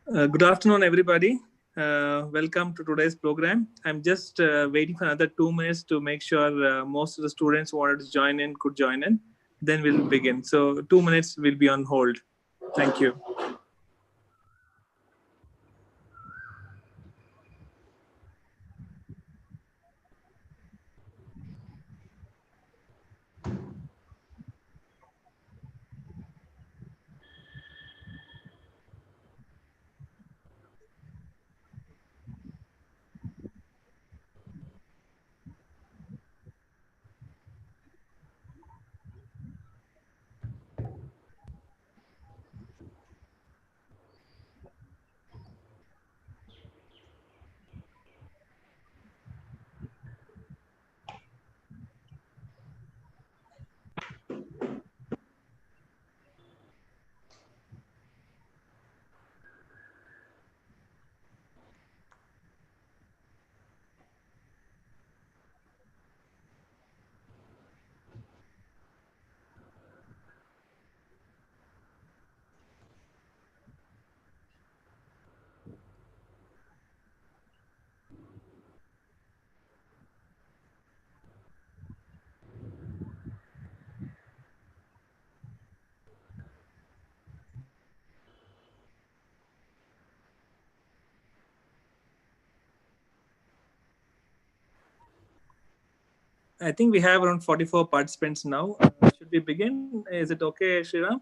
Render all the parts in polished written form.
Good afternoon, everybody. Welcome to today's program. I'm just waiting for another 2 minutes to make sure most of the students who wanted to join in could join in. Then we'll begin. So 2 minutes will be on hold. Thank you. I think we have around 44 participants now. Should we begin? Is it okay, Shriram?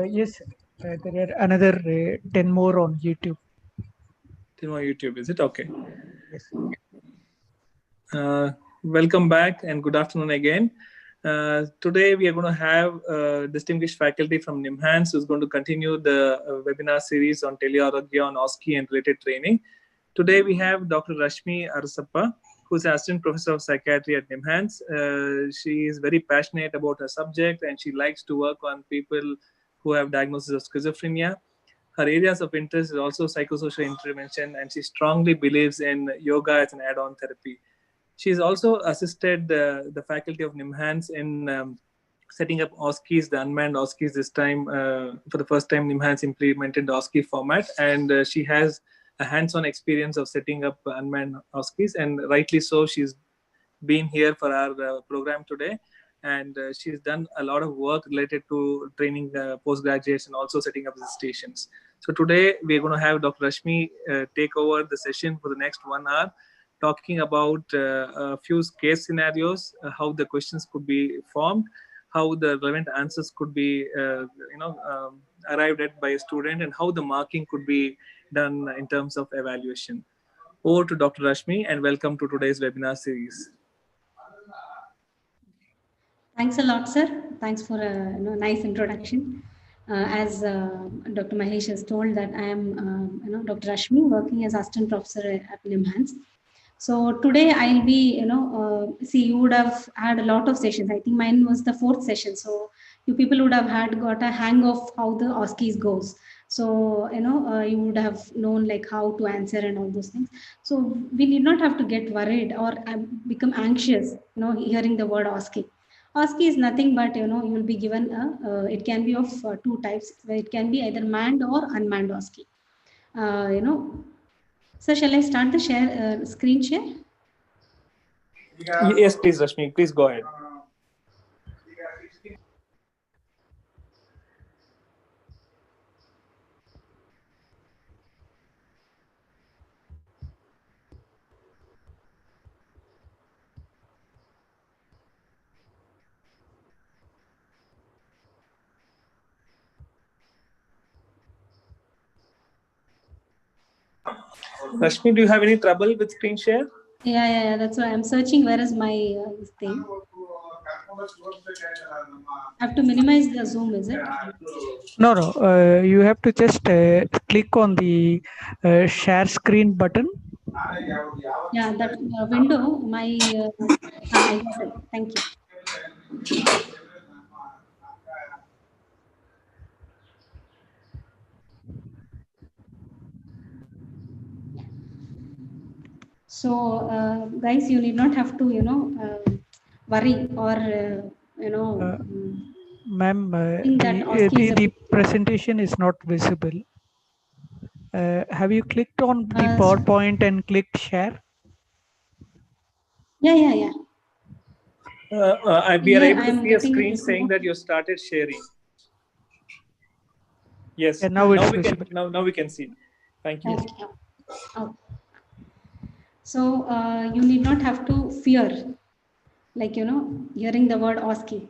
Yes, there are another 10 more on YouTube. 10 more YouTube, is it? Okay. Yes. Welcome back and good afternoon again. Today we are going to have a distinguished faculty from NIMHANS who's going to continue the webinar series on telearogya on OSCE and related training. Today we have Dr. Rashmi A, who's assistant professor of psychiatry at NIMHANS. She is very passionate about her subject and she likes to work on people who have diagnosis of schizophrenia. Her areas of interest is also psychosocial intervention, and she strongly believes in yoga as an add-on therapy. She's also assisted the faculty of NIMHANS in setting up OSCEs, the unmanned OSCEs this time. For the first time, NIMHANS implemented the OSCE format, and she has a hands-on experience of setting up unmanned OSCEs, and rightly so, she's been here for our program today. And she's done a lot of work related to training postgraduates and also setting up the stations. So today we're going to have Dr. Rashmi take over the session for the next 1 hour, talking about a few case scenarios, how the questions could be formed, how the relevant answers could be, arrived at by a student, and how the marking could be done in terms of evaluation. Over to Dr. Rashmi, and welcome to today's webinar series. Thanks a lot, sir. Thanks for a nice introduction. As Dr. Mahesh has told that I am Dr. Rashmi, working as assistant professor at NIMHANS. So today I'll be, see, you would have had a lot of sessions. I think mine was the 4th session. So you people would have got a hang of how the OSCEs goes. So, you would have known like how to answer and all those things. So we need not have to get worried or become anxious, hearing the word OSCE. OSCE is nothing but, you will be given, it can be of 2 types. It can be either manned or unmanned OSCE. So shall I start the screen share? Yes, please, Rashmi. Please go ahead. Rashmi, do you have any trouble with screen share? Yeah. That's why I'm searching. Where is my thing? I have to minimize the zoom, is it? No. You have to just click on the share screen button. Yeah, that window, I got it. Thank you. So, guys, you need not have to, worry or, Ma'am, the presentation is not visible. Have you clicked on the Uh, PowerPoint and clicked share? Yeah. We are Yeah, able to I'm see a getting it screen with saying more. that you started sharing. Yes. Yeah, now it's Now we can. visible. Now we can see. Thank you. Okay. Okay. So you need not have to fear, like, hearing the word OSCE.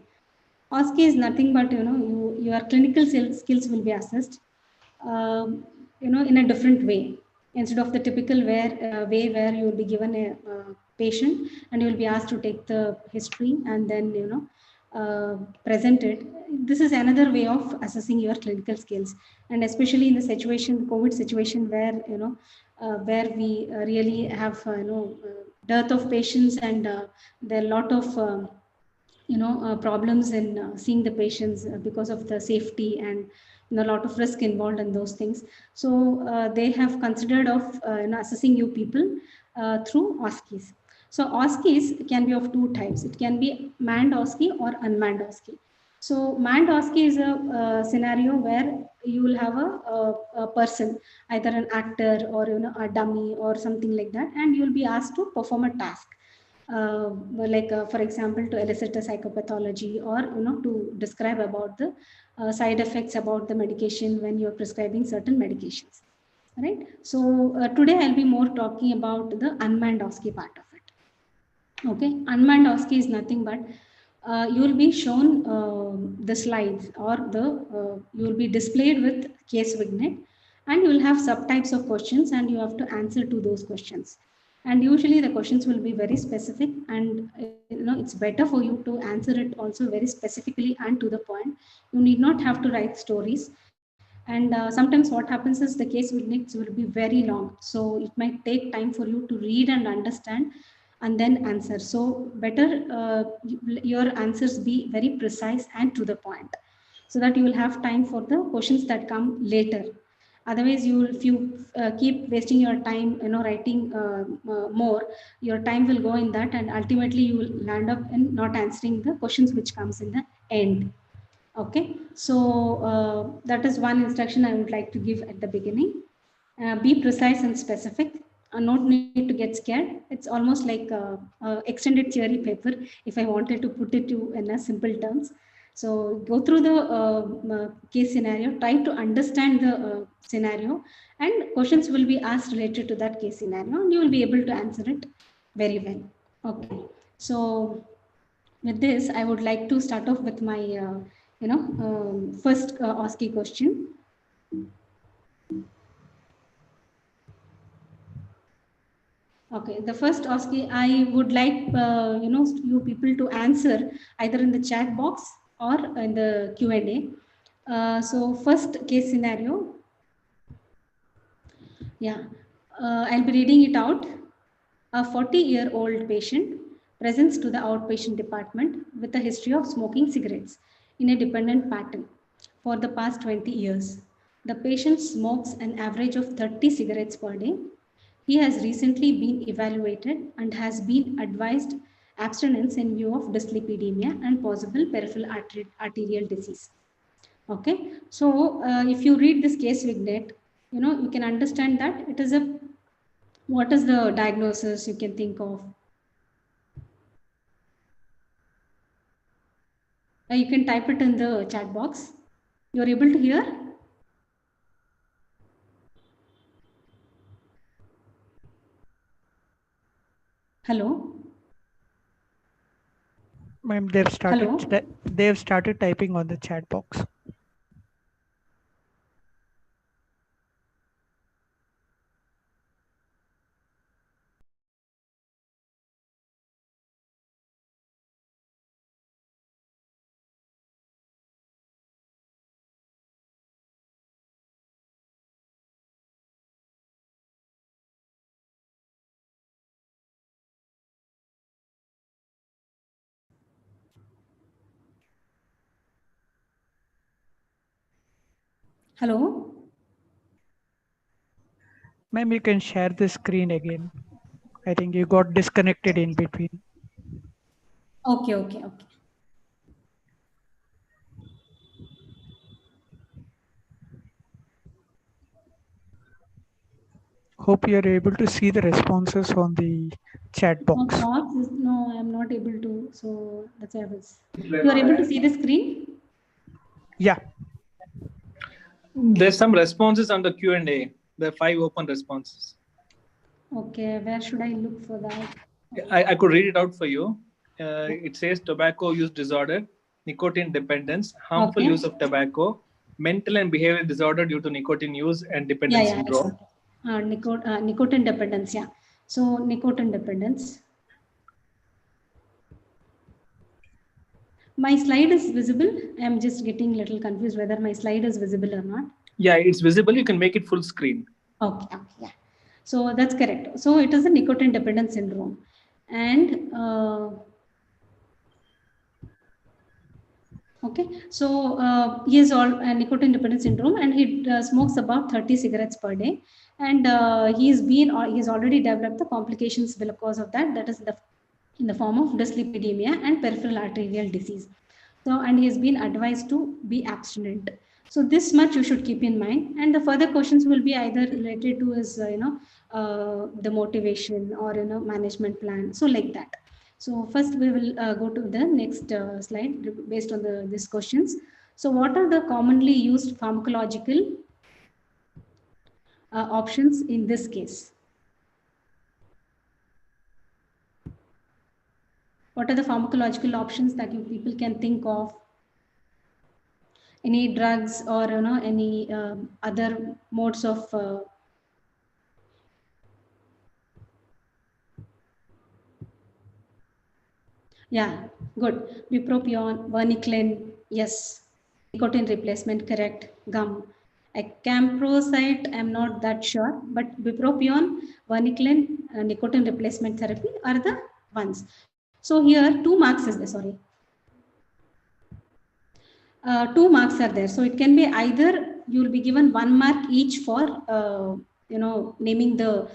OSCE is nothing but, your clinical skills will be assessed, in a different way. Instead of the typical way where you will be given a patient and you will be asked to take the history and then, present it. This is another way of assessing your clinical skills. And especially in the situation, COVID situation, where we really have, dearth of patients, and there are a lot of problems in seeing the patients because of the safety and a lot of risk involved in those things. So they have considered of assessing you people through OSCEs. So OSCEs can be of two types. It can be manned OSCE or unmanned OSCE. So manned OSCE is a scenario where you will have a person, either an actor or a dummy or something like that, and you will be asked to perform a task, for example, to elicit a psychopathology, or to describe about the side effects about the medication when you're prescribing certain medications, right? So today I'll be more talking about the unmanned OSCE part of it. Okay, unmanned OSCE is nothing but you will be shown the slides, or you will be displayed with case vignette, and you will have subtypes of questions and you have to answer to those questions. And usually the questions will be very specific, and it's better for you to answer it also very specifically and to the point. You need not have to write stories. And sometimes what happens is the case vignettes will be very long, so it might take time for you to read and understand and then answer. So better your answers be very precise and to the point, so that you will have time for the questions that come later. Otherwise, if you keep wasting your time, writing more, your time will go in that, and ultimately you will land up in not answering the questions which comes in the end. Okay, so that is one instruction I would like to give at the beginning. Be precise and specific. Not need to get scared. It's almost like extended theory paper, if I wanted to put it to in a simple terms. So go through the case scenario, try to understand the scenario, and questions will be asked related to that case scenario, and you will be able to answer it very well. Okay, so with this, I would like to start off with my, first OSCE question. Okay, the first OSCE, I would like, you people to answer either in the chat box or in the Q&A. So first case scenario, yeah, I'll be reading it out. A 40-year-old patient presents to the outpatient department with a history of smoking cigarettes in a dependent pattern for the past 20 years. The patient smokes an average of 30 cigarettes per day. He has recently been evaluated and has been advised abstinence in view of dyslipidemia and possible peripheral arterial disease. Okay, so if you read this case vignette, you can understand that it is what is the diagnosis you can think of. You can type it in the chat box. You're able to hear? Hello? Ma'am, Hello? they've started typing on the chat box. Hello? Ma'am, you can share the screen again. I think you got disconnected in between. Okay. Hope you are able to see the responses on the chat box. No, I'm not able to. So that's why I was. You are able to see the screen? Yeah. There's some responses on the Q&A. There are 5 open responses. Okay, where should I look for that? I could read it out for you. It says tobacco use disorder, nicotine dependence, harmful use of tobacco, mental and behavioral disorder due to nicotine use and dependence syndrome. Nicotine dependence, yeah. So nicotine dependence. My slide is visible. I'm just getting a little confused whether my slide is visible or not. Yeah, it's visible. You can make it full screen. Okay, yeah. So that's correct. So it is a nicotine dependence syndrome. And okay, so he is all nicotine dependence syndrome, and he smokes about 30 cigarettes per day, and he's already developed the complications because of that. That is in the form of dyslipidemia and peripheral arterial disease. So, and he has been advised to be abstinent. So this much you should keep in mind, and the further questions will be either related to his the motivation or management plan. So like that. So first we will go to the next slide based on these questions. So what are the commonly used pharmacological options in this case? What are the pharmacological options that you people can think of? Any drugs or any other modes of yeah, good. Bupropion, varenicline, yes. Nicotine replacement, correct. Gum. Acamprosite, I'm not that sure, but bupropion, varenicline, nicotine replacement therapy are the ones. So here 2 marks is there, sorry. 2 marks are there. So it can be either you will be given 1 mark each for naming the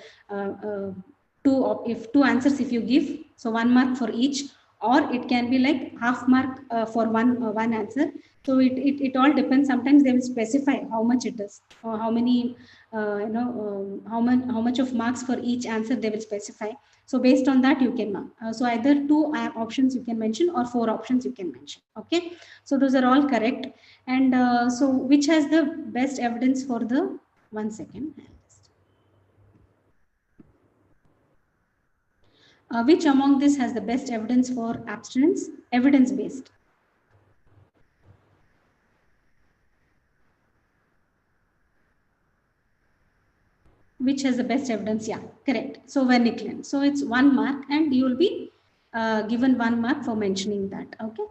if 2 answers if you give, so 1 mark for each, or it can be like half mark for one answer. So it all depends. Sometimes they will specify how much it is, or how many how much of marks for each answer they will specify. So based on that you can mark. So either 2 options you can mention or 4 options you can mention. Okay, so those are all correct. And so which has the best evidence for the 1 second? Which among this has the best evidence for abstinence? Evidence-based. Which has the best evidence? Yeah, correct. So varenicline. So it's 1 mark, and you will be given 1 mark for mentioning that. Okay.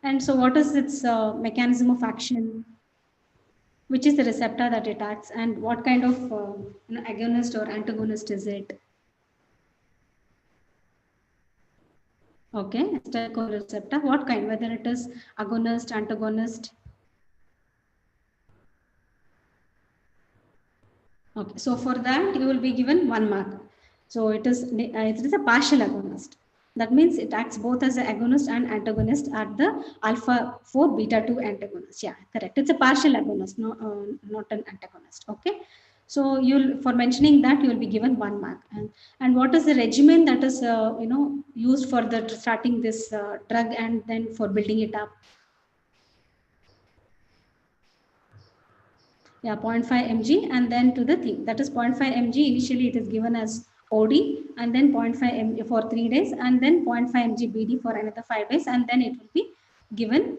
And so what is its mechanism of action? Which is the receptor that it acts, and what kind of agonist or antagonist is it? Okay, acetylcholine receptor. What kind? Whether it is agonist, antagonist. Okay, so for that you will be given 1 mark. So it is a partial agonist. That means it acts both as an agonist and antagonist at the alpha 4 beta 2 antagonist. Yeah, correct. It's a partial agonist, no, not an antagonist. Okay. So you'll, for mentioning that, you will be given 1 mark. And what is the regimen that is used for the starting this drug and then for building it up? Yeah, 0.5 mg, and then to the thing, that is 0.5 mg. Initially it is given as OD, and then 0.5 mg for 3 days, and then 0.5 mg BD for another 5 days, and then it will be given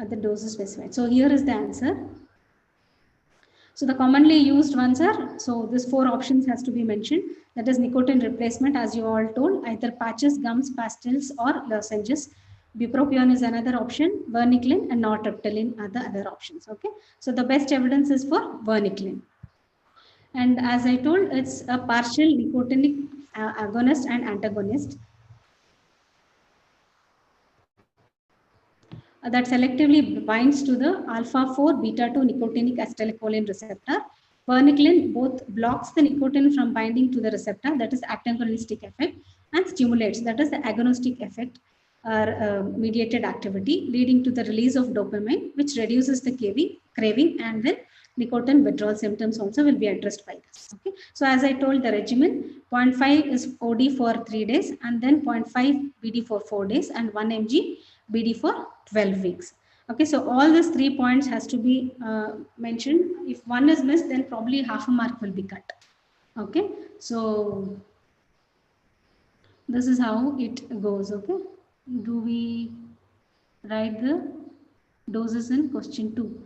at the doses specified. So here is the answer. So the commonly used ones are, so this 4 options has to be mentioned. That is nicotine replacement, as you all told, either patches, gums, pastilles, or lozenges. Bupropion is another option, varenicline and nortriptyline are the other options. Okay, so the best evidence is for varenicline. And as I told, it's a partial nicotinic agonist and antagonist that selectively binds to the alpha 4 beta 2 nicotinic acetylcholine receptor. Varenicline both blocks the nicotine from binding to the receptor, that is antagonistic effect, and stimulates, that is the agonistic effect or mediated activity, leading to the release of dopamine, which reduces the craving and then nicotine withdrawal symptoms also will be addressed by this. Okay. So as I told, the regimen 0.5 is OD for 3 days, and then 0.5 BD for 4 days, and 1 mg BD for 12 weeks. Okay, so all these 3 points has to be mentioned. If one is missed, then probably half a mark will be cut. Okay, so this is how it goes. Okay, do we write the doses in question 2?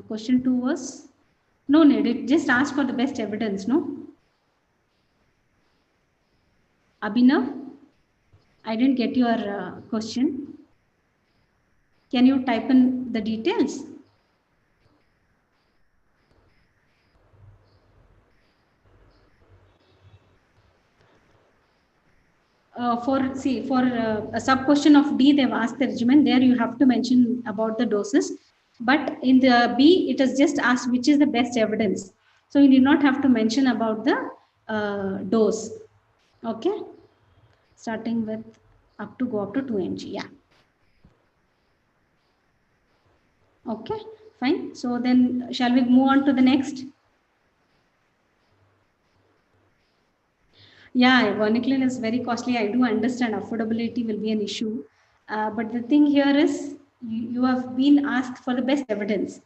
Question 2 was no need. It just asked for the best evidence. No, Abhinav, I didn't get your question. Can you type in the details? For a sub question of D, they've asked the regimen. There you have to mention about the doses. But in the B, it is just asked which is the best evidence. So you need not have to mention about the dose. Okay. Starting with go up to 2 mg. Yeah. Okay, fine. So then shall we move on to the next? Yeah, Vaniclin is very costly. I do understand affordability will be an issue. But the thing here is you have been asked for the best evidence.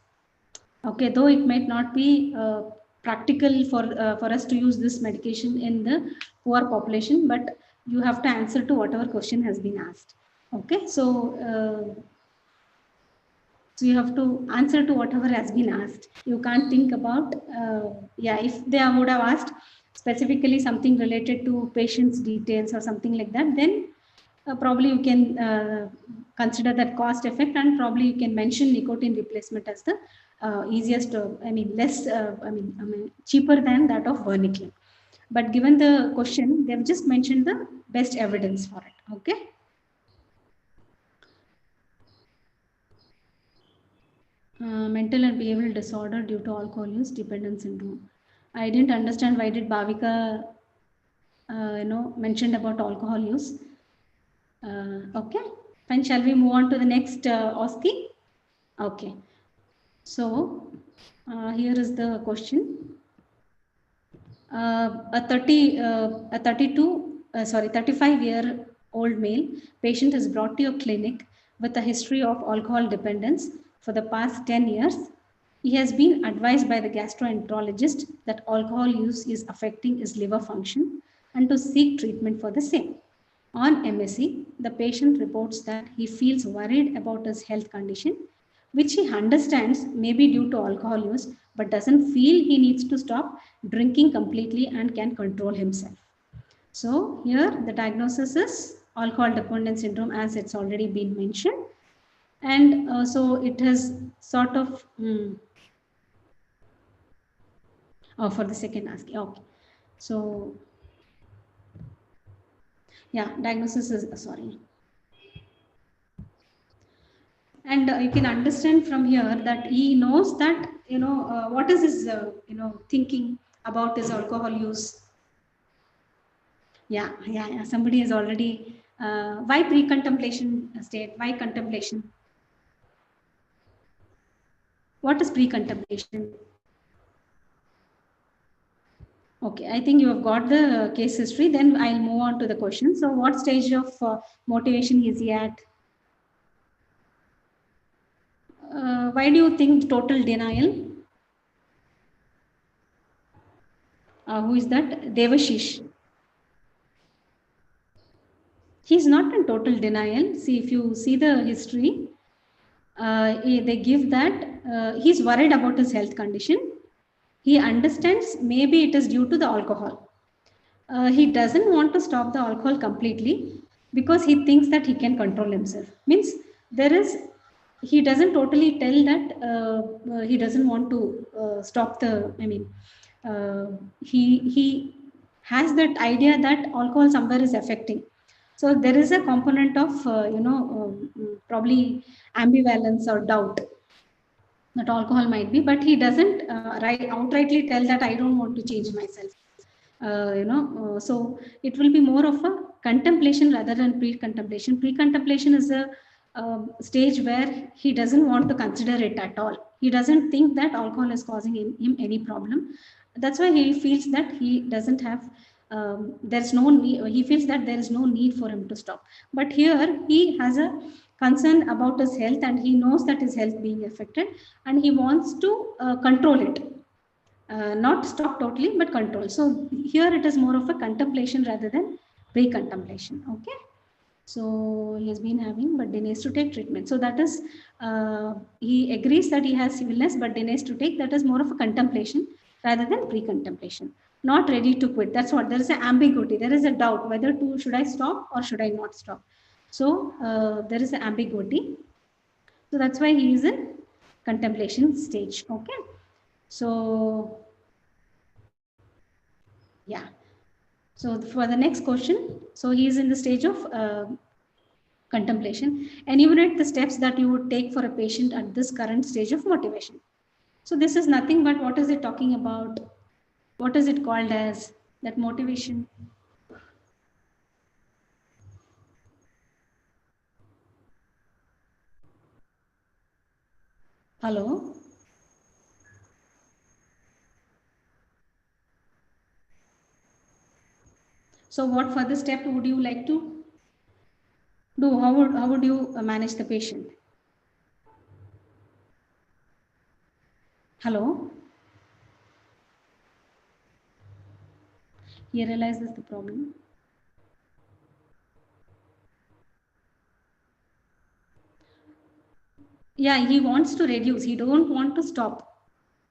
Okay, though it might not be practical for us to use this medication in the poor population, but you have to answer to whatever question has been asked. Okay, so you have to answer to whatever has been asked. You can't think about, yeah, if they would have asked specifically something related to patient's details or something like that, then probably you can consider that cost effect, and probably you can mention nicotine replacement as the easiest, cheaper than that of Vaniclin. But given the question, they've just mentioned the best evidence for it. Okay. Mental and behavioral disorder due to alcohol use dependence syndrome. I didn't understand why did Bhavika mentioned about alcohol use. Okay, fine. Shall we move on to the next OSCE? Okay. So here is the question. A 35-year-old male patient is brought to your clinic with a history of alcohol dependence for the past 10 years. He has been advised by the gastroenterologist that alcohol use is affecting his liver function and to seek treatment for the same. On MSc, the patient reports that he feels worried about his health condition, which he understands may be due to alcohol use, but doesn't feel he needs to stop drinking completely and can control himself. So here the diagnosis is alcohol dependence syndrome, as it's already been mentioned. And so it has sort of, for the second ASCII, okay. So yeah, diagnosis is, sorry. And you can understand from here that he knows that, what is his, thinking about his alcohol use. Yeah. Somebody has already, why pre-contemplation state? Why contemplation? What is pre-contemplation? Okay, I think you have got the case history. Then I'll move on to the question. So what stage of motivation is he at? Why do you think total denial? Who is that? Devashish. He's not in total denial. See, if you see the history, they give that he's worried about his health condition. He understands maybe it is due to the alcohol. He doesn't want to stop the alcohol completely because he thinks that he can control himself. Means he doesn't totally tell that he doesn't want to stop the, he has that idea that alcohol somewhere is affecting. So there is a component of, probably ambivalence or doubt that alcohol might be, but he doesn't outrightly tell that I don't want to change myself. So it will be more of a contemplation rather than pre-contemplation. Pre-contemplation is a stage where he doesn't want to consider it at all. He doesn't think that alcohol is causing him any problem. That's why he feels that he doesn't have, there's no need, he feels that there is no need for him to stop. But here he has a concern about his health, and he knows that his health being affected, and he wants to control it. Not stop totally, but control. So here it is more of a contemplation rather than pre-contemplation. Okay. So he has been having, but denies to take treatment. So that is, he agrees that he has illness, but denies to take. That is more of a contemplation rather than pre-contemplation. Not ready to quit. That's what, there is an ambiguity. There is a doubt whether to, should I stop or should I not stop? So there is an ambiguity. So that's why he is in contemplation stage. Okay. So yeah. So for the next question, so he is in the stage of contemplation. Enumerate the steps that you would take for a patient at this current stage of motivation. So this is nothing but what is it talking about? What is it called as that motivation? Hello? So what further step would you like to do? How would you manage the patient? Hello? He realizes the problem. Yeah, he wants to reduce. He don't want to stop,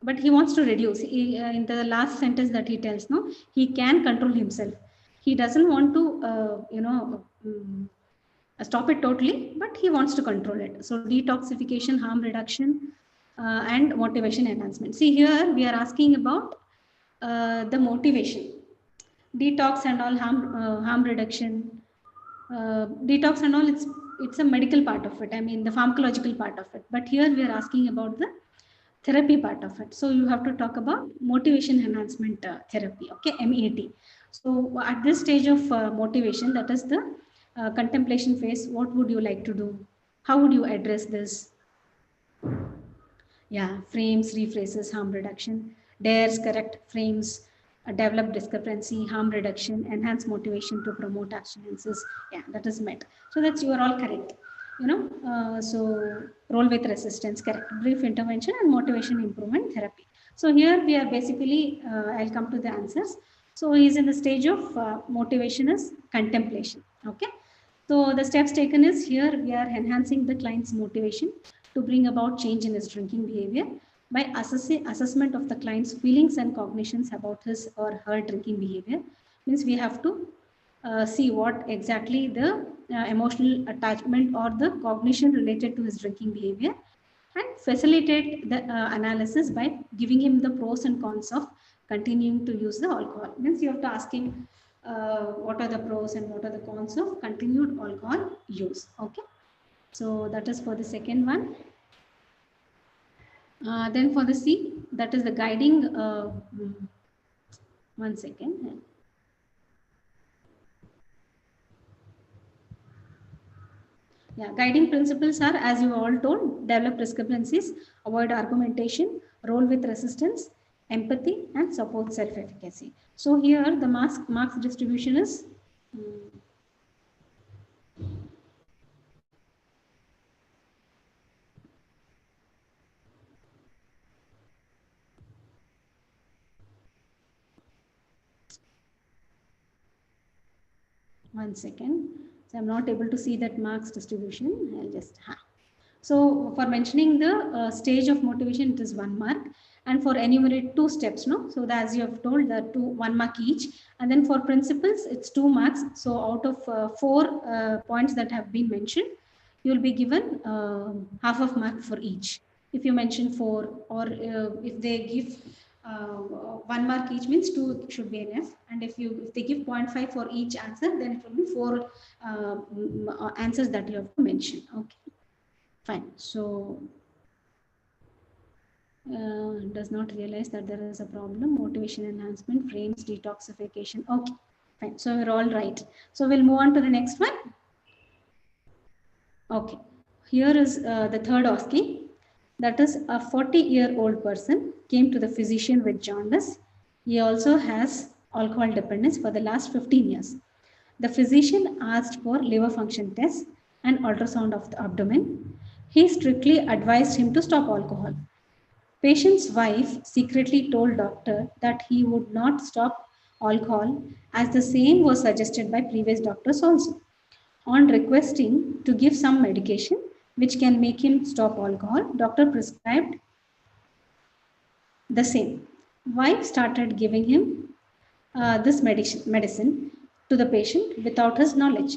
but he wants to reduce. He, in the last sentence that he tells, no, he can control himself. He doesn't want to, stop it totally, but he wants to control it. So detoxification, harm reduction, and motivation enhancement. See here, we are asking about the motivation, detox and all, harm reduction, detox and all. It's a medical part of it. I mean the pharmacological part of it. But here we are asking about the therapy part of it. So you have to talk about motivation enhancement therapy. Okay, MAT. So at this stage of motivation, that is the contemplation phase, what would you like to do? How would you address this? Yeah, frames, rephrases, harm reduction, dares, correct frames, develop discrepancy, harm reduction, enhance motivation to promote abstinences. Yeah, that is met. So that's, you are all correct. So role with resistance, correct, brief intervention, and motivation improvement therapy. So here we are basically, I'll come to the answers. So he's in the stage of motivation is contemplation. Okay. So the steps taken is, here we are enhancing the client's motivation to bring about change in his drinking behavior by assessment of the client's feelings and cognitions about his or her drinking behavior. Means we have to see what exactly the emotional attachment or the cognition related to his drinking behavior, and facilitate the analysis by giving him the pros and cons of continuing to use the alcohol. Means you have to ask him what are the pros and what are the cons of continued alcohol use. Okay, so that is for the second one. Then for the C, that is the guiding, 1 second. Yeah, guiding principles are, as you all told, develop discrepancies, avoid argumentation, roll with resistance, empathy, and support self-efficacy. So here the marks distribution is, 1 second. So I'm not able to see that marks distribution. I'll just So for mentioning the stage of motivation, it is 1 mark, and for enumerate 2 steps, no. So as you have told, the 1 mark each, and then for principles, it's 2 marks. So out of 4 points that have been mentioned, you will be given half of mark for each. If you mention 4, or if they give 1 mark each, means 2 should be enough. And if they give 0.5 for each answer, then it will be 4 answers that you have to mention. Okay, fine. So does not realize that there is a problem. Motivation enhancement, frames, detoxification. Okay, fine. So we're all right. So we'll move on to the next one. Okay, here is the third OSCE. That is, a 40-year-old person came to the physician with jaundice. He also has alcohol dependence for the last 15 years. The physician asked for liver function tests and ultrasound of the abdomen. He strictly advised him to stop alcohol. Patient's wife secretly told doctor that he would not stop alcohol, as the same was suggested by previous doctors also. On requesting to give some medication which can make him stop alcohol, doctor prescribed the same. Wife started giving him this medicine to the patient without his knowledge.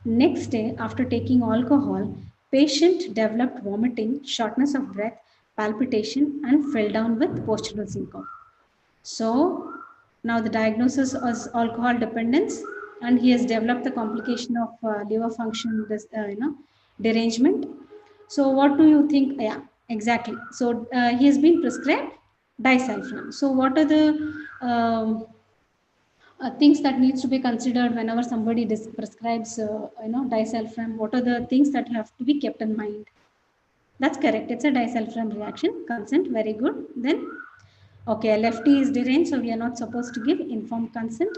Next day, after taking alcohol, patient developed vomiting, shortness of breath, palpitation, and fell down with postural syncope. So now the diagnosis is alcohol dependence, and he has developed the complication of liver function, derangement. So what do you think? Yeah, exactly. So he has been prescribed disulfiram. So what are the things that needs to be considered whenever somebody prescribes, disulfiram? What are the things that have to be kept in mind? That's correct. It's a disulfiram reaction. Consent, very good. Then, okay, LFT is deranged, so we are not supposed to give informed consent.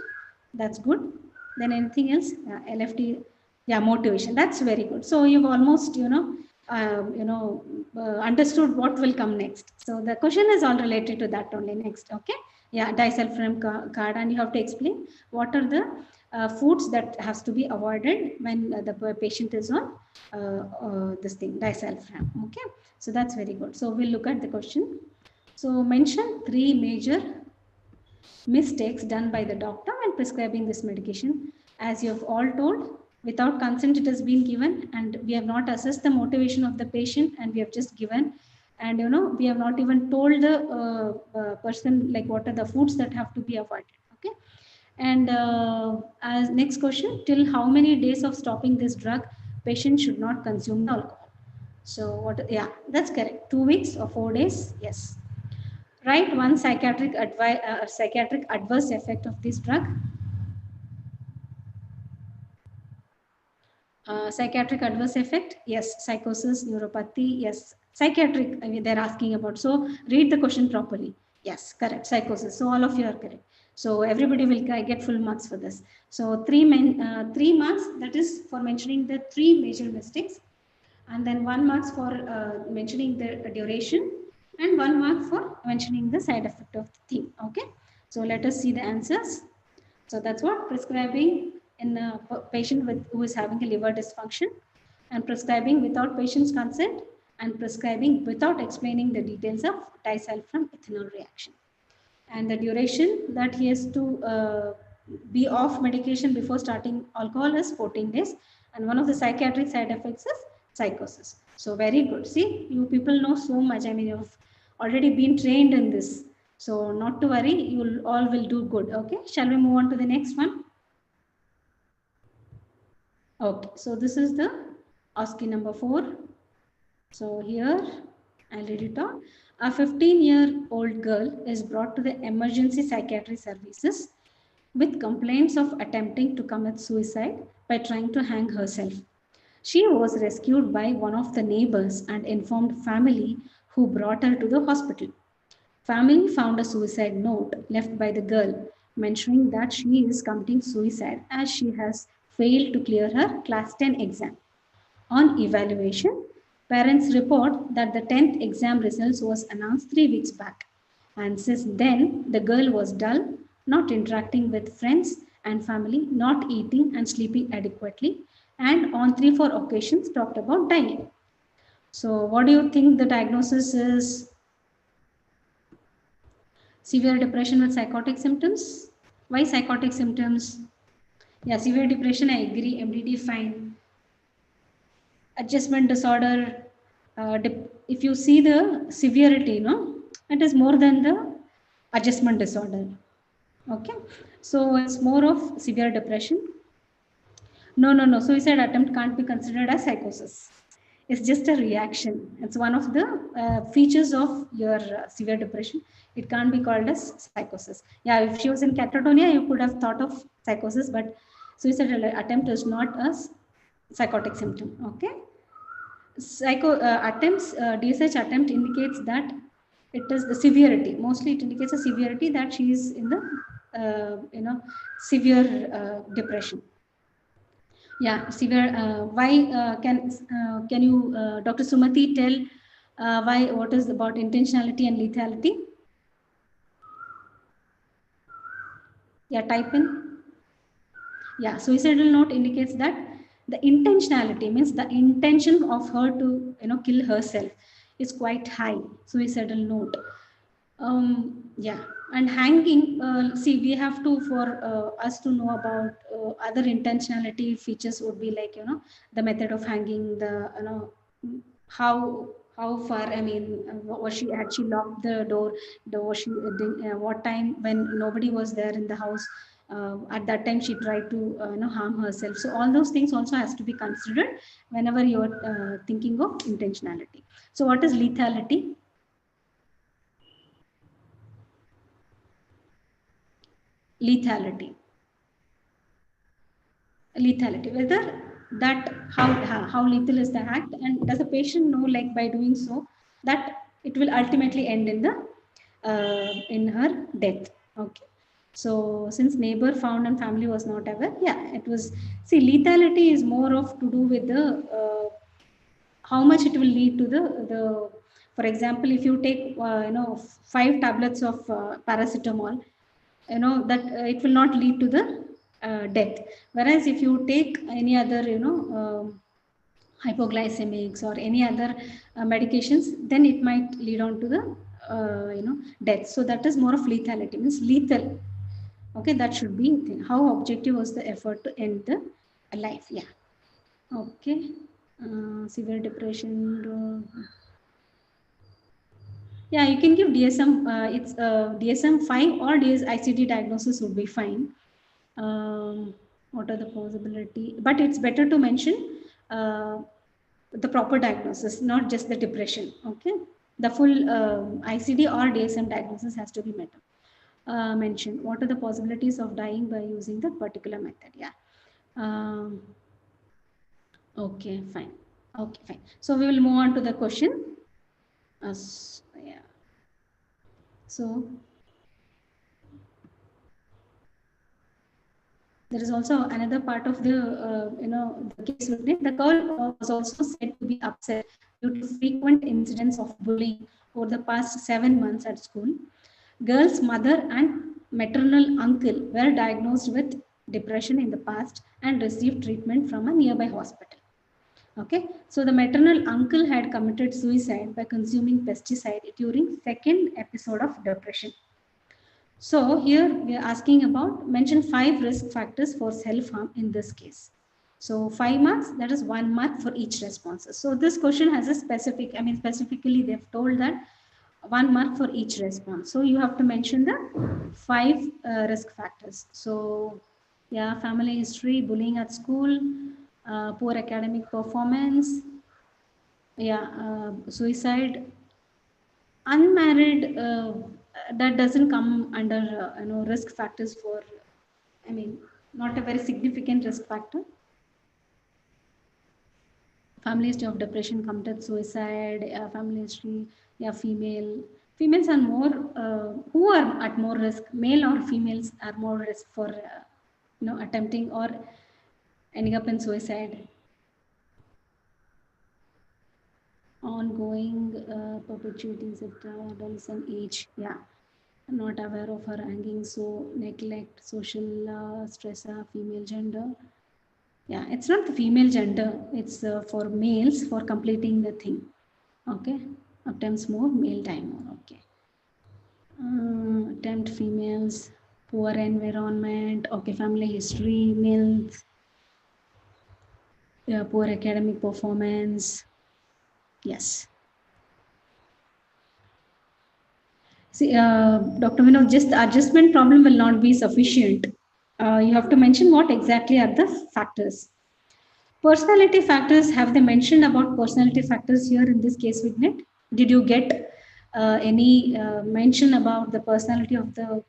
That's good. Then anything else? LFT, yeah, motivation. That's very good. So you've almost, understood what will come next. So the question is all related to that only. Next, okay? Yeah, disulfiram card, and you have to explain what are the foods that has to be avoided when the patient is on this thing, disulfiram. Okay, so that's very good. So we'll look at the question. So mention 3 major mistakes done by the doctor when prescribing this medication. As you have all told, without consent it has been given, and we have not assessed the motivation of the patient, and we have just given, and we have not even told the person like what are the foods that have to be avoided. Okay, and as next question, till how many days of stopping this drug patient should not consume the alcohol? So what? Yeah, that's correct. 2 weeks or 4 days? Yes. Write one psychiatric adverse effect of this drug. Psychiatric adverse effect, yes. Psychosis, neuropathy, yes. Psychiatric, I mean, they're asking about. So read the question properly. Yes, correct. Psychosis. So all of you are correct. So everybody will get full marks for this. So 3 marks, that is for mentioning the 3 major mistakes, and then 1 marks for mentioning the duration, and 1 mark for mentioning the side effect of the thing. Okay, so let us see the answers. So that's what prescribing in a patient who is having a liver dysfunction, and prescribing without patient's consent, and prescribing without explaining the details of disulfiram ethanol reaction. And the duration that he has to be off medication before starting alcohol is 14 days. And one of the psychiatric side effects is psychosis. So very good. See, you people know so much. I mean, you've already been trained in this. So not to worry, you all will do good. Okay, shall we move on to the next one? Okay, so this is the OSCE number 4. So here, I'll read it out. A 15-year-old girl is brought to the emergency psychiatry services with complaints of attempting to commit suicide by trying to hang herself. She was rescued by one of the neighbors and informed family, who brought her to the hospital. Family found a suicide note left by the girl mentioning that she is committing suicide as she has failed to clear her class 10 exam. On evaluation, parents report that the 10th exam results was announced 3 weeks back. And since then, the girl was dull, not interacting with friends and family, not eating and sleeping adequately, and on 3-4 occasions talked about dying. So what do you think the diagnosis is? Severe depression with psychotic symptoms. Why psychotic symptoms? Yeah, severe depression, I agree. MDD, fine. Adjustment disorder. If you see the severity, it is more than the adjustment disorder. Okay, so it's more of severe depression. No. Suicide attempt can't be considered as psychosis. It's just a reaction. It's one of the features of your severe depression. It can't be called as psychosis. Yeah, if she was in catatonia, you could have thought of psychosis, but suicide attempt is not a psychotic symptom. Okay. DSH attempt indicates that it is the severity. Mostly it indicates a severity that she is in the severe depression. Yeah, severe. Why can you, Dr. Sumati, tell what is about intentionality and lethality? Yeah, type in. Yeah, suicidal note indicates that the intentionality means the intention of her to kill herself is quite high. Suicidal note. Yeah, and hanging. See, we have to, for us to know about other intentionality features would be like the method of hanging, the how far. I mean, was she, had she locked the door? Was she what time when nobody was there in the house? At that time she tried to harm herself. So all those things also has to be considered whenever you are thinking of intentionality. So what is lethality? Lethality, whether that how lethal is the act, and does the patient know, like by doing so, that it will ultimately end in the in her death. Okay, so since neighbor found and family was not aware, yeah, it was. See, lethality is more of to do with the how much it will lead to the. For example, if you take 5 tablets of paracetamol, that it will not lead to the death. Whereas if you take any other hypoglycemics or any other medications, then it might lead on to the death. So that is more of lethality, means lethal. Okay, that should be thing. How objective was the effort to end the life? Yeah. Okay. Severe depression. Yeah, you can give DSM. It's DSM-5 or ICD diagnosis would be fine. What are the possibility? But it's better to mention the proper diagnosis, not just the depression. Okay, the full ICD or DSM diagnosis has to be mentioned. What are the possibilities of dying by using that particular method? Yeah. Okay, fine. Okay, fine. So we will move on to the question. Yeah. So there is also another part of the the case witness. The girl was also said to be upset due to frequent incidents of bullying over the past 7 months at school. Girl's mother and maternal uncle were diagnosed with depression in the past and received treatment from a nearby hospital. Okay, so the maternal uncle had committed suicide by consuming pesticide during second episode of depression. So here we are asking about, mention 5 risk factors for self-harm in this case. So 5 marks, that is 1 mark for each response. So this question has a specific, I mean specifically they've told that 1 mark for each response. So you have to mention the 5 risk factors. So yeah, family history, bullying at school, poor academic performance, yeah, suicide, unmarried, that doesn't come under risk factors for, I mean, not a very significant risk factor. Family history of depression, committed suicide, family history, yeah, females are more who are at more risk, male or females are more risk for attempting or ending up in suicide. Ongoing, perpetuating, etc. Adolescent age, yeah, not aware of her hanging, so neglect, social stressor, female gender. Yeah, it's not the female gender, it's for males for completing the thing. Okay, attempts more, male time more. Okay, attempt females, poor environment. Okay, family history, males, yeah, poor academic performance. Yes. See, Dr. Vinod, just the adjustment problem will not be sufficient. You have to mention what exactly are the factors. Personality factors, have they mentioned about personality factors here in this case Vignet? Did you get any mention about the personality of the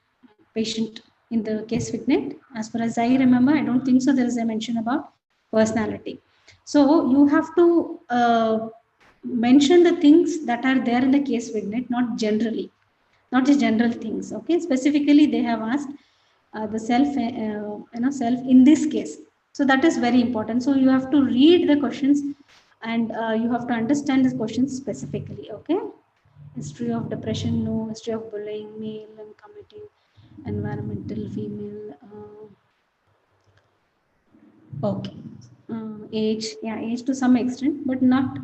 patient in the case Vignet? As far as I remember, I don't think so there is a mention about personality. So you have to mention the things that are there in the case vignette, not generally, not just general things. Okay, specifically they have asked the self, self in this case. So that is very important. So you have to read the questions, and you have to understand the questions specifically. Okay, history of depression, no. History of bullying, male and committing, environmental, female. Okay. Age, yeah, age to some extent, but not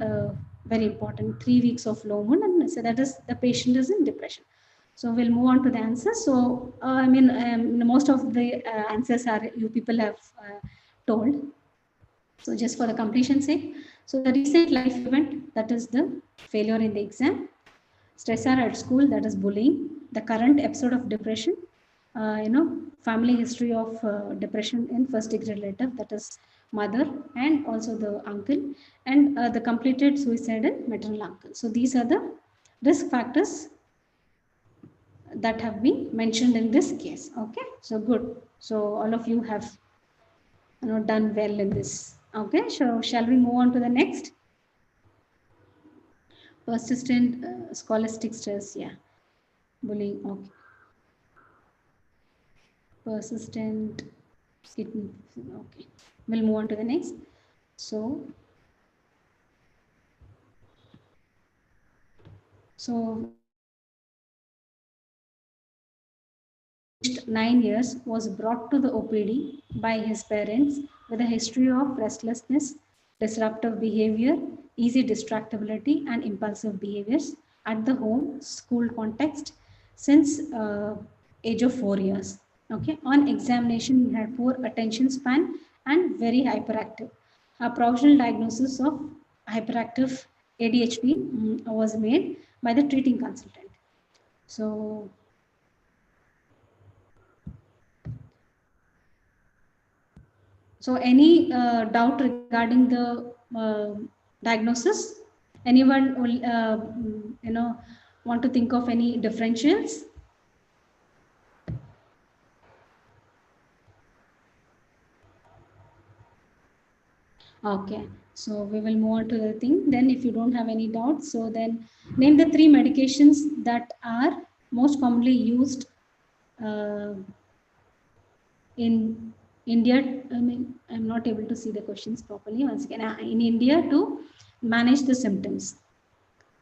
very important. 3 weeks of low mood, and so that is the patient is in depression. So we'll move on to the answers. So most of the answers are you people have told. So just for the completion sake, so the recent life event, that is the failure in the exam. Stressor at school, that is bullying. The current episode of depression, family history of depression in first degree relative, that is mother and also the uncle, and the completed suicide in maternal uncle. So these are the risk factors that have been mentioned in this case. Okay, so good. So all of you have done well in this. Okay, so shall we move on to the next? Persistent scholastic stress, yeah, bullying. Okay, persistent kidney. Okay, we'll move on to the next. So aged 9 years, was brought to the OPD by his parents with a history of restlessness, disruptive behavior, easy distractibility, and impulsive behaviors at the home school context since age of 4 years. Okay, on examination, he had poor attention span and very hyperactive. A provisional diagnosis of hyperactive ADHD was made by the treating consultant. So any doubt regarding the diagnosis? Anyone will, want to think of any differentials? Okay, so we will move on to the thing. Then if you don't have any doubts, so then name the 3 medications that are most commonly used in India. I mean, I'm not able to see the questions properly once again. In India to manage the symptoms.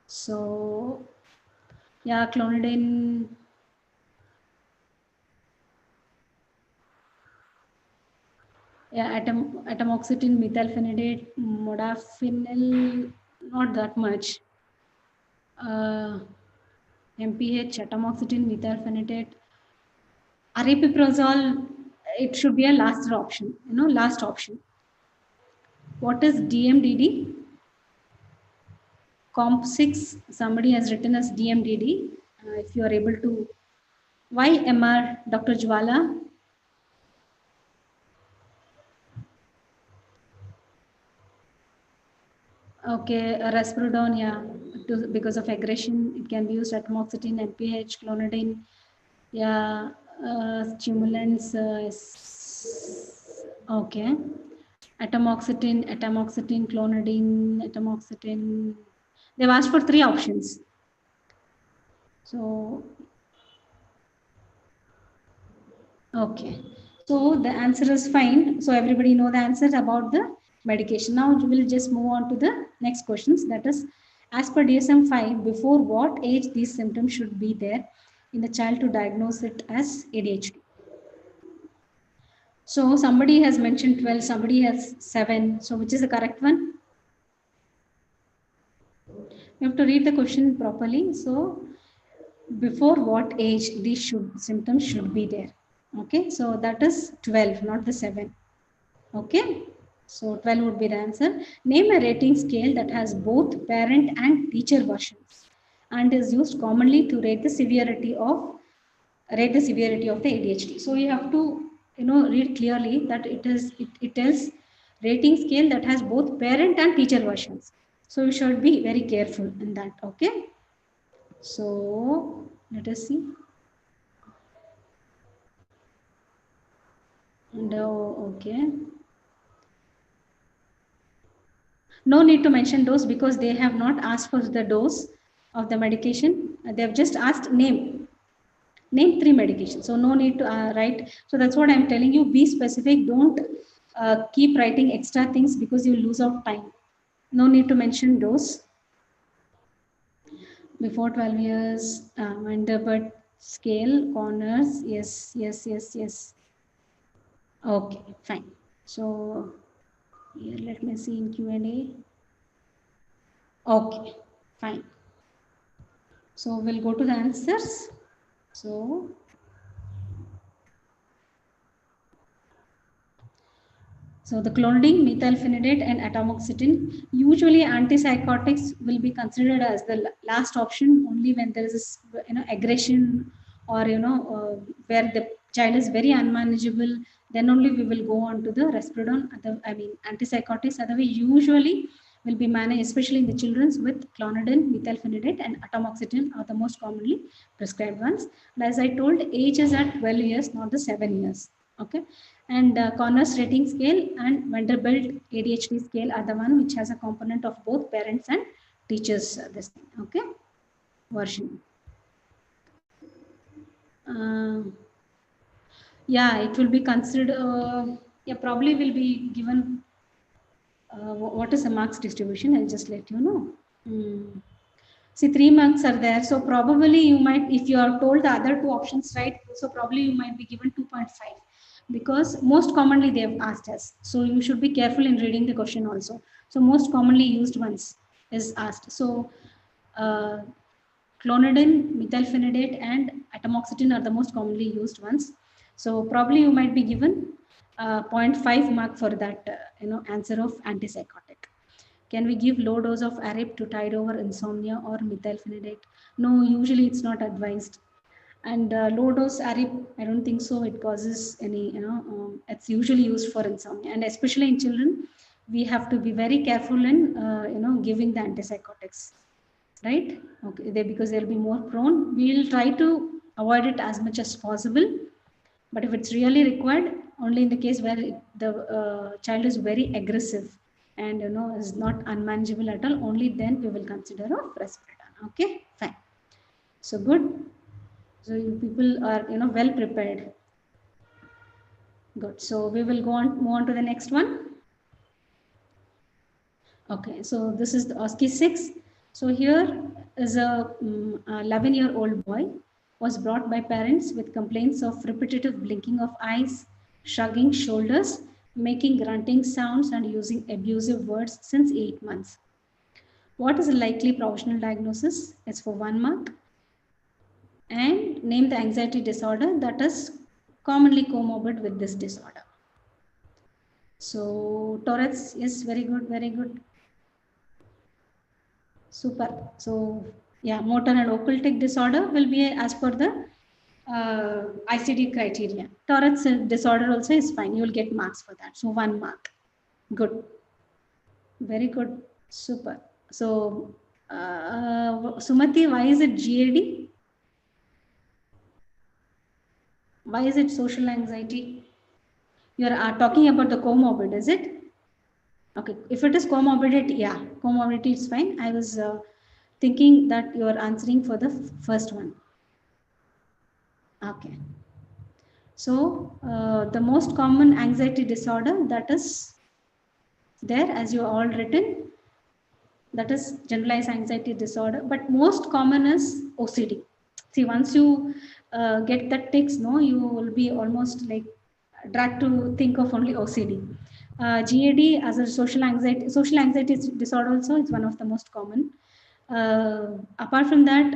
So, yeah, clonidine. Yeah, atomoxetine, methylphenidate, modafinil, not that much. MPH, atomoxetine, methylphenidate, aripiprazole, it should be a last option, last option. What is DMDD? Comp6, somebody has written as DMDD. If you are able to, why MR, Dr. Jwala? Okay, risperidone, yeah, because of aggression, it can be used atomoxetine, MPH, clonidine, yeah, stimulants, okay, atomoxetine, clonidine, atomoxetine. They've asked for 3 options. So, okay. So the answer is fine. So everybody know the answer about the medication. Now we'll just move on to the next questions. That is, as per DSM-5, before what age these symptoms should be there in the child to diagnose it as ADHD? So somebody has mentioned 12, somebody has 7. So which is the correct one? You have to read the question properly. So before what age these symptoms should be there? Okay, so that is 12, not the 7. Okay, so 12 would be the answer. Name a rating scale that has both parent and teacher versions and is used commonly to rate the severity of the ADHD. So you have to read clearly that it tells rating scale that has both parent and teacher versions. So you should be very careful in that. Okay. So let us see. And okay. No need to mention dose because they have not asked for the dose of the medication. They have just asked name 3 medications. So no need to write. So that's what I'm telling you. Be specific. Don't keep writing extra things because you lose out time. No need to mention dose. Before 12 years, Vanderbilt scale, corners. Yes, yes, yes, yes. Okay, fine. So here, let me see in Q&A. Okay, fine. So we'll go to the answers. So the clonidine, methylphenidate, and atomoxetine. Usually, antipsychotics will be considered as the last option only when there is aggression or where the child is very unmanageable. Then only we will go on to the risperidone. Antipsychotics. Otherwise, usually will be managed, especially in the children, with clonidine, methylphenidate, and atomoxetine are the most commonly prescribed ones. And as I told, age is at 12 years, not the 7 years. Okay, and Conners rating scale and Vanderbilt ADHD scale are the one which has a component of both parents and teachers. This thing, okay, version. Yeah, it will be considered. Yeah, probably will be given. What is the marks distribution? I'll just let you know. See, 3 marks are there. So probably you might, if you are told the other 2 options right, so probably you might be given 2.5 because most commonly they have asked us. So you should be careful in reading the question also. So most commonly used ones is asked. So clonidine, methylphenidate, and atomoxetine are the most commonly used ones. So probably you might be given 0.5 mark for that answer of antipsychotic. Can we give low dose of Arip to tide over insomnia or methylphenidate? No, usually it's not advised. And low dose Arip, I don't think so. It causes any, it's usually used for insomnia, and especially in children, we have to be very careful in, giving the antipsychotics, right? Okay, because they'll be more prone. We'll try to avoid it as much as possible, but if it's really required, only in the case where the child is very aggressive and is not unmanageable at all, only then we will consider of risperidone. Okay, fine. So good. So you people are well prepared. Good. So we will move on to the next one. Okay. So this is the OSCE 6. So here is a 11-year-old boy was brought by parents with complaints of repetitive blinking of eyes, shrugging shoulders, making grunting sounds, and using abusive words since 8 months. What is a likely provisional diagnosis? It's for 1 mark. And name the anxiety disorder that is commonly comorbid with this disorder. So Tourette's is very good, very good. Super. So yeah, motor and occultic disorder will be as per the ICD criteria. Tourette's disorder also is fine. You will get marks for that. So 1 mark. Good. Very good. Super. So Sumati, why is it GAD? Why is it social anxiety? You are talking about the comorbid, is it? Okay, if it is comorbidity, yeah, comorbidity is fine. I was thinking that you are answering for the first one. Okay. So the most common anxiety disorder that is there, as you all written, that is generalized anxiety disorder, but most common is OCD. See, once you get that tics, no, you will be almost like dragged to think of only OCD. GAD as a social anxiety disorder also is one of the most common. Apart from that,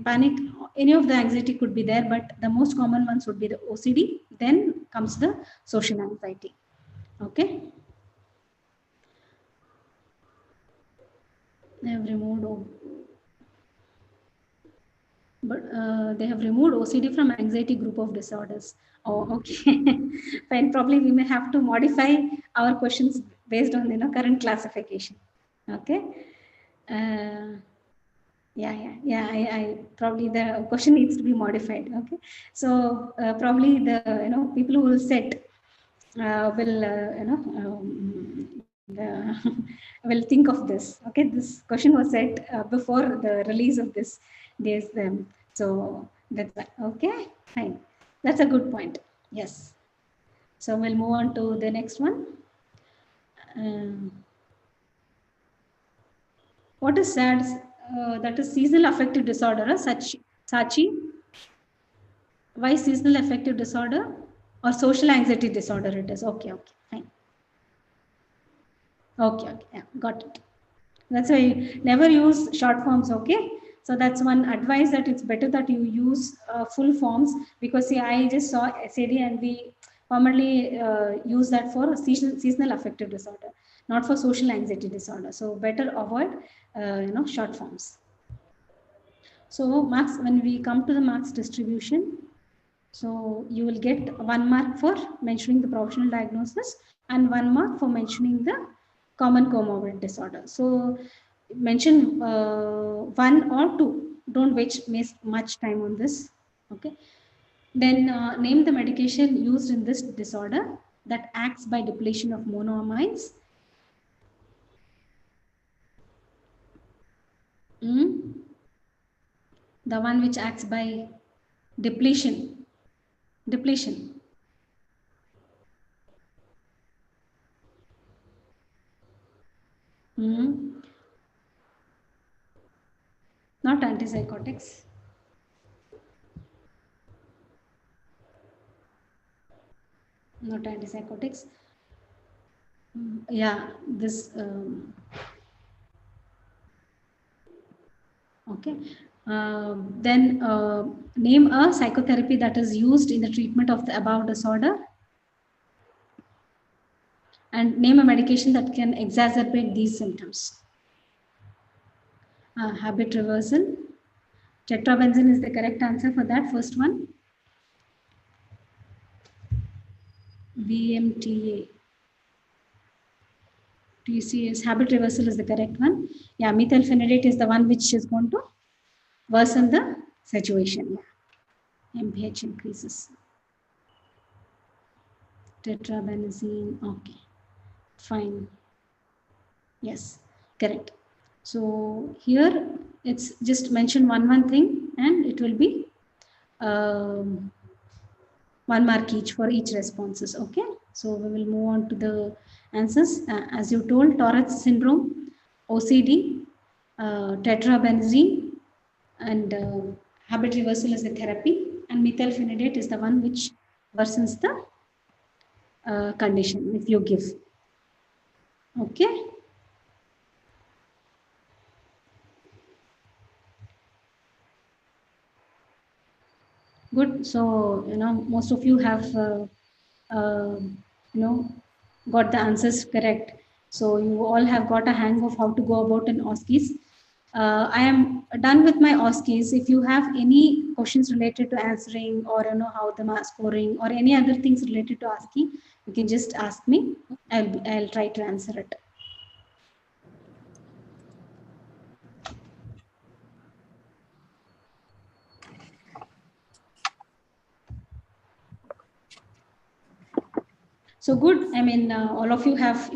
panic, any of the anxiety could be there, but the most common ones would be the OCD. Then comes the social anxiety. Okay. They have removed, they have removed OCD from anxiety group of disorders. Oh, okay. Fine. Probably we may have to modify our questions based on current classification. Okay. I probably the question needs to be modified. Okay. So probably the people who will set will will think of this. Okay, this question was set before the release of this days. So that's okay. Fine. That's a good point. Yes. So we'll move on to the next one. What is SAD? That is seasonal affective disorder. Sachi. Why seasonal affective disorder or social anxiety disorder? It is okay. Okay. Fine. Okay. Yeah, got it. That's why you never use short forms. Okay. So that's one advice, that it's better that you use full forms, because see, I just saw SAD and we commonly use that for seasonal affective disorder, not for social anxiety disorder. So better avoid short forms. So marks, when we come to the marks distribution, so you will get 1 mark for mentioning the provisional diagnosis and 1 mark for mentioning the common comorbid disorder. So mention 1 or 2. Don't waste much time on this. Okay. Then name the medication used in this disorder that acts by depletion of monoamines. The one which acts by depletion. Not antipsychotics. Not antipsychotics. Yeah, this. Okay. Then name a psychotherapy that is used in the treatment of the above disorder. And name a medication that can exacerbate these symptoms. Habit reversal. Tetrabenzene is the correct answer for that first one. VMTA. TCS, habit reversal is the correct one. Yeah, methylphenidate is the one which is going to worsen the situation. Yeah. MPH increases. Tetrabenazine, okay. Fine. Yes, correct. So here it's just mention one thing and it will be 1 mark each for each responses. Okay. So we will move on to the answers. As you told, Tourette's syndrome, OCD, tetrabenzene, and habit reversal is the therapy, and methylphenidate is the one which worsens the condition if you give. Okay. Good. So, most of you have, got the answers correct. So you all have got a hang of how to go about an OSCEs. I am done with my OSCEs. If you have any questions related to answering, or how the mass scoring or any other things related to OSCE, you can just ask me. I'll try to answer it. So good. I mean, all of you have,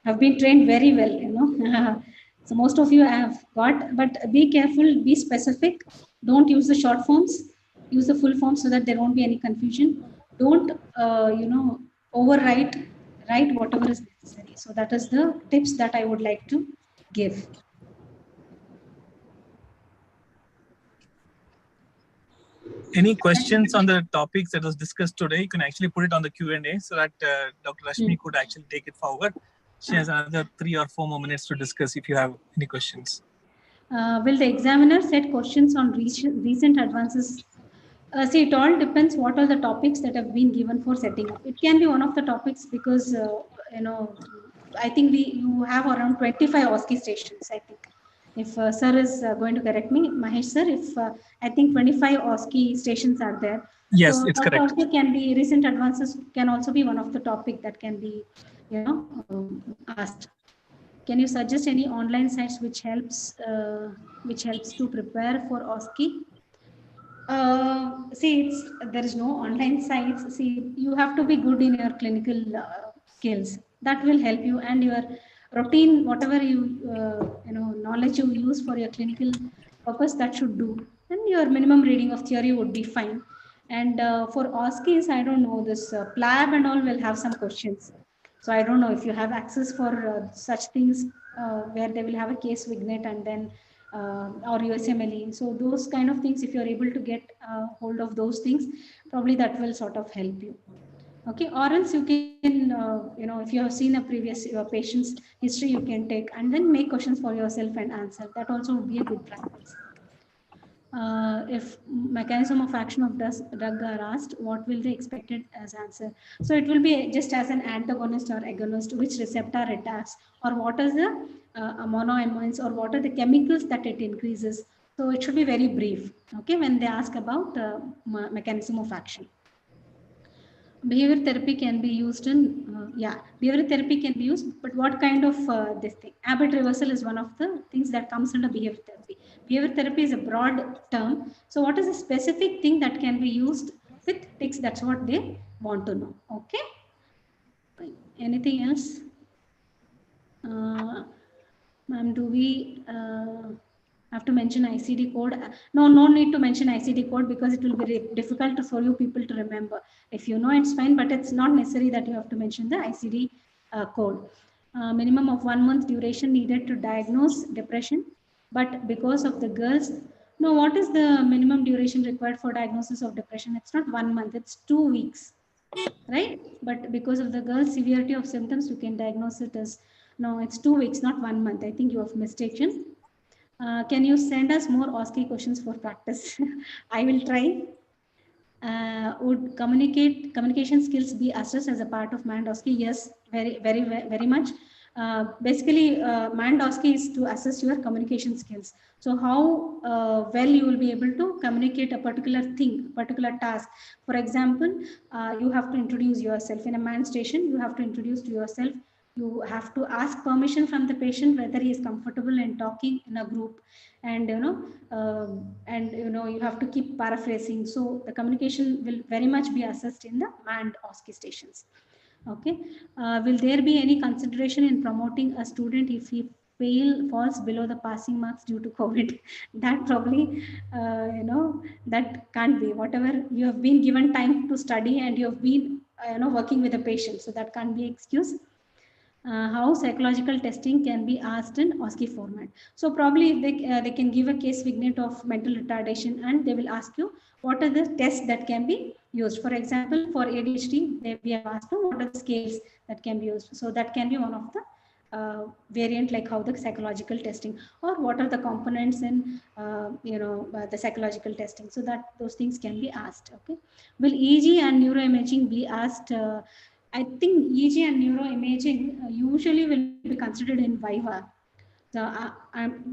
have been trained very well, So most of you have got, but be careful, be specific. Don't use the short forms, use the full forms so that there won't be any confusion. Don't, overwrite, write whatever is necessary. So that is the tips that I would like to give. Any questions on the topics that was discussed today, you can actually put it on the Q&A so that Dr. Rashmi could actually take it forward. She has another 3 or 4 more minutes to discuss if you have any questions. Will the examiner set questions on recent advances? See, it all depends what are the topics that have been given for setting up. It can be one of the topics because, I think you have around 25 OSCE stations, I think. If sir is going to correct me, Mahesh sir, if I think 25 OSCE stations are there. Yes, so it's that correct. Also can be recent advances, can also be one of the topic that can be, asked. Can you suggest any online sites which helps to prepare for OSCE? See, there is no online sites. See, you have to be good in your clinical skills. That will help you, and your routine, whatever knowledge you use for your clinical purpose, that should do. And your minimum reading of theory would be fine. And for OSCEs, I don't know, this PLAB and all will have some questions. So I don't know if you have access for such things where they will have a case vignette and then or USMLE. So those kind of things, if you're able to get hold of those things, probably that will sort of help you. Okay, or else you can, if you have seen a previous patient's history, you can take and then make questions for yourself and answer. That also would be a good practice. If mechanism of action of drug are asked, what will they expected as answer? So it will be just as an antagonist or agonist, which receptor it acts, or what is the monoamines, or what are the chemicals that it increases. So it should be very brief, okay, when they ask about mechanism of action. Behavior therapy can be used in, behavior therapy can be used, but what kind of this thing? Habit reversal is one of the things that comes under behavior therapy. Behavior therapy is a broad term. So what is a specific thing that can be used with tics? That's what they want to know. Okay. Anything else? Ma'am, do we have to mention ICD code? No need to mention ICD code, because it will be difficult for you people to remember. If you know, it's fine, but it's not necessary that you have to mention the ICD code. Minimum of 1 month duration needed to diagnose depression, but because of the girls, no, what is the minimum duration required for diagnosis of depression? It's not 1 month, it's 2 weeks, right? But because of the girl's severity of symptoms, you can diagnose it as, no, it's 2 weeks, not 1 month. I think you have mistaken. Can you send us more OSCE questions for practice? I will try. Would communication skills be assessed as a part of MAND OSCE? Yes, very much. Basically, MAND OSCE is to assess your communication skills. So how well you will be able to communicate a particular thing, particular task. For example, you have to introduce yourself in a MAND station. You have to introduce to yourself. You have to ask permission from the patient whether he is comfortable in talking in a group, and you have to keep paraphrasing. So the communication will very much be assessed in the MAND OSCE stations. Okay, will there be any consideration in promoting a student if he falls below the passing marks due to COVID? That probably, that can't be. Whatever, you have been given time to study and you have been, working with a patient, so that can't be excuse. How psychological testing can be asked in OSCE format. So probably they can give a case vignette of mental retardation, and they will ask you what are the tests that can be used. For example, for ADHD, we have asked you what are the scales that can be used. So that can be one of the variant, like how the psychological testing, or what are the components in the psychological testing. So that those things can be asked. Okay, will EEG and neuroimaging be asked? I think EEG and neuroimaging usually will be considered in Viva. So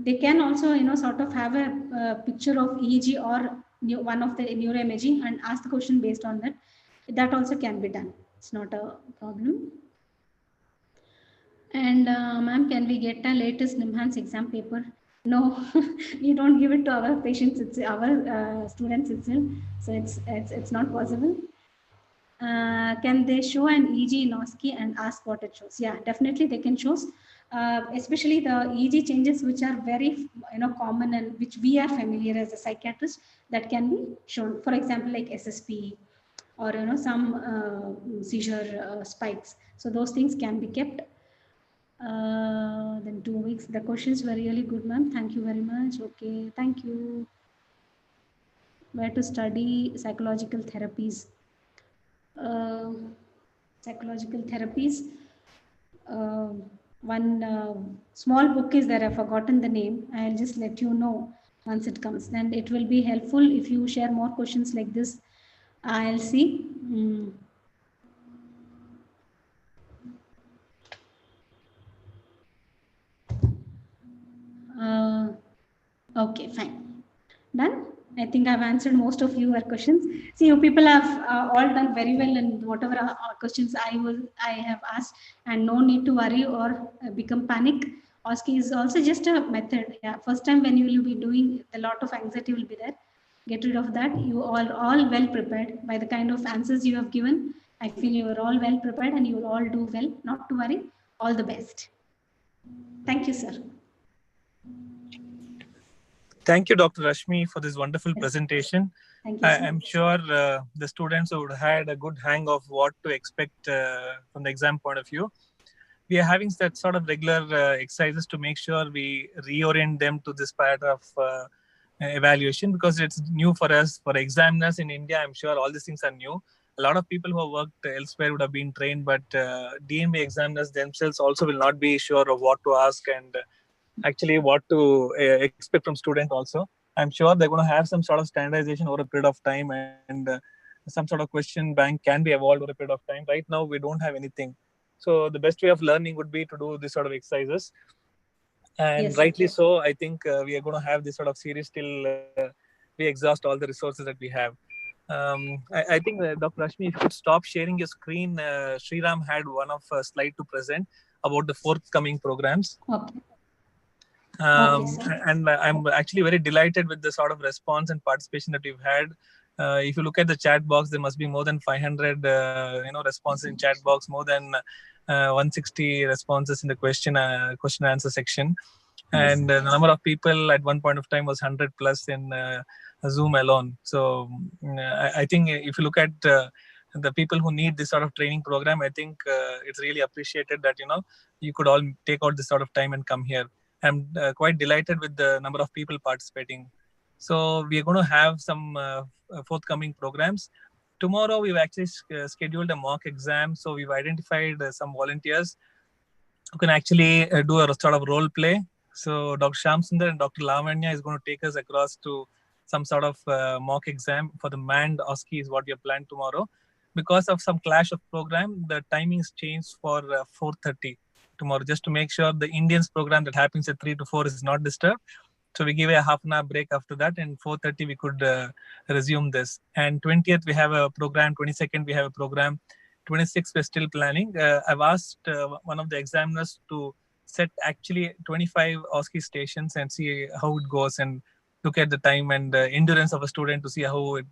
they can also, sort of have a picture of EEG or one of the neuroimaging and ask the question based on that. That also can be done. It's not a problem. And ma'am, can we get the latest NIMHANS exam paper? No, we don't give it to our patients. It's our students itself. So it's not possible. Can they show an EEG in OSCE and ask what it shows? Yeah, definitely they can show. Especially the EEG changes, which are very common and which we are familiar as a psychiatrist, that can be shown. For example, like SSP, or some seizure spikes. So those things can be kept. Then 2 weeks. The questions were really good, ma'am. Thank you very much. Okay, thank you. Where to study psychological therapies? Psychological therapies. One small book is there. I've forgotten the name. I'll just let you know once it comes. And it will be helpful if you share more questions like this. I'll see. Okay, fine. Done. I think I've answered most of your questions. See, you people have all done very well in whatever questions I have asked, and no need to worry or become panic. OSCE is also just a method. Yeah, first time when you will be doing, a lot of anxiety will be there. Get rid of that. You are all well prepared by the kind of answers you have given. I feel you are all well prepared and you will all do well. Not to worry. All the best. Thank you, sir. Thank you, Dr. Rashmi, for this wonderful presentation. Thank you, sir. I'm sure the students would have had a good hang of what to expect from the exam point of view. We are having that sort of regular exercises to make sure we reorient them to this part of evaluation, because it's new for us. For examiners in India, I'm sure all these things are new. A lot of people who have worked elsewhere would have been trained, but DMA examiners themselves also will not be sure of what to ask and actually what to expect from student also. I'm sure they're going to have some sort of standardization over a period of time, and some sort of question bank can be evolved over a period of time. Right now, we don't have anything. So the best way of learning would be to do this sort of exercises. And Yes, rightly so, I think we are going to have this sort of series till we exhaust all the resources that we have. I think Dr. Rashmi, if you could stop sharing your screen, Sriram had one of slide to present about the forthcoming programs. Okay. Okay, sir. And I'm actually very delighted with the sort of response and participation that we've had. If you look at the chat box, there must be more than 500 responses in chat box, more than 160 responses in the question answer section, and the number of people at one point of time was 100 plus in Zoom alone. So I think if you look at the people who need this sort of training program, I think it's really appreciated that you could all take out this sort of time and come here. I'm quite delighted with the number of people participating. So we are going to have some forthcoming programs. Tomorrow, we've actually scheduled a mock exam. So we've identified some volunteers who can actually do a sort of role play. So Dr. Shamsundar and Dr. Lavanya is going to take us across to some sort of mock exam for the manned OSCE is what we have planned tomorrow. Because of some clash of program, the timings changed for 4:30 tomorrow, just to make sure the Indians program that happens at 3 to 4 is not disturbed. So we give a half an hour break after that, and 4:30 we could resume this. And 20th we have a program, 22nd we have a program, 26th we're still planning. I've asked one of the examiners to set actually 25 OSCE stations and see how it goes, and look at the time and endurance of a student to see how it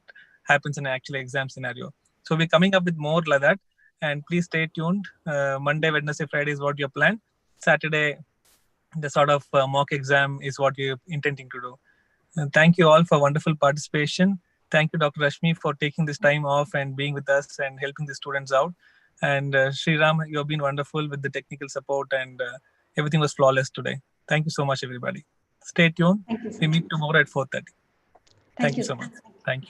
happens in an actual exam scenario. So we're coming up with more like that. And please stay tuned. Monday, Wednesday, Friday is what your plan. Saturday, the sort of mock exam is what we're intending to do. Thank you all for wonderful participation. Thank you, Dr. Rashmi, for taking this time off and being with us and helping the students out. And Sriram, you have been wonderful with the technical support, and everything was flawless today. Thank you so much, everybody. Stay tuned. We meet tomorrow at 4:30. Thank you so much.